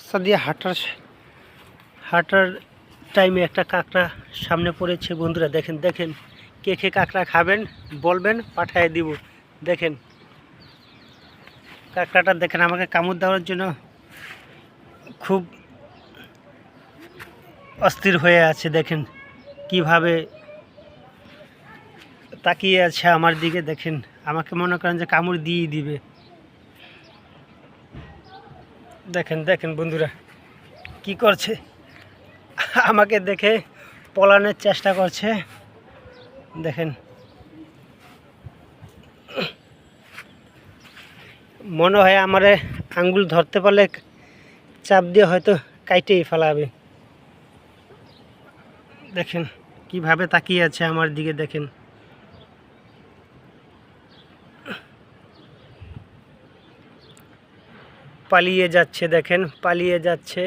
রাস্তা দিয়ে হাঁটার টাইমে একটা কাঁকড়া সামনে পড়েছে। বন্ধুরা দেখেন দেখেন, কে কে কাঁকড়া খাবেন বলবেন, পাঠিয়ে দিব। দেখেন কাঁকড়াটা দেখেন, আমাকে কামড় দেওয়ার জন্য খুব অস্থির হয়ে আছে। দেখেন কিভাবে তাকিয়ে আছে আমার দিকে। দেখেন আমাকে মনে করেন যে কামড় দিয়ে দিবে। দেখেন দেখেন বন্ধুরা কি করছে, আমাকে দেখে পলানোর চেষ্টা করছে। দেখেন মনে হয় আমারে আঙ্গুল ধরতে পারলে চাপ দিয়ে হয়তো কাইটেই ফেলাবে। দেখেন কিভাবে তাকিয়ে আছে আমার দিকে। দেখেন পালিয়ে যাচ্ছে, দেখেন পালিয়ে যাচ্ছে।